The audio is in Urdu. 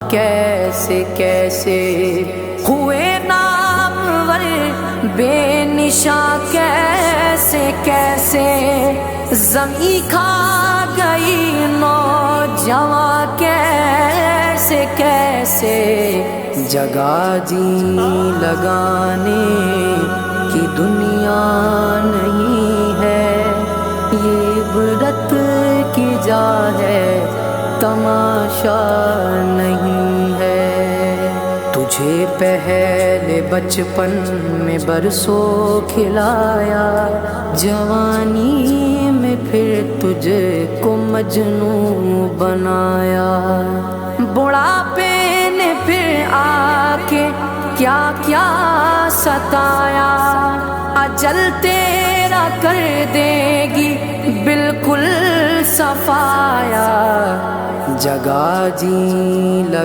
کیسے کیسے ہوئے نامور بے نشاں، کیسے کیسے زمیں کھا گئی نوجواں، کیسے کیسے جگہ جی لگانے کی دنیا نہیں ہے، یہ عبرت کی جا ہے تماشا نہیں ہے۔ تجھے پہلے بچپن میں برسوں کھلایا، جوانی میں پھر تجھ کو مجنوں بنایا، بڑھاپے نے پھر آ کے کیا کیا ستایا، اجل تیرا کر دے گی بالکل صفایا، جگہ جی لگا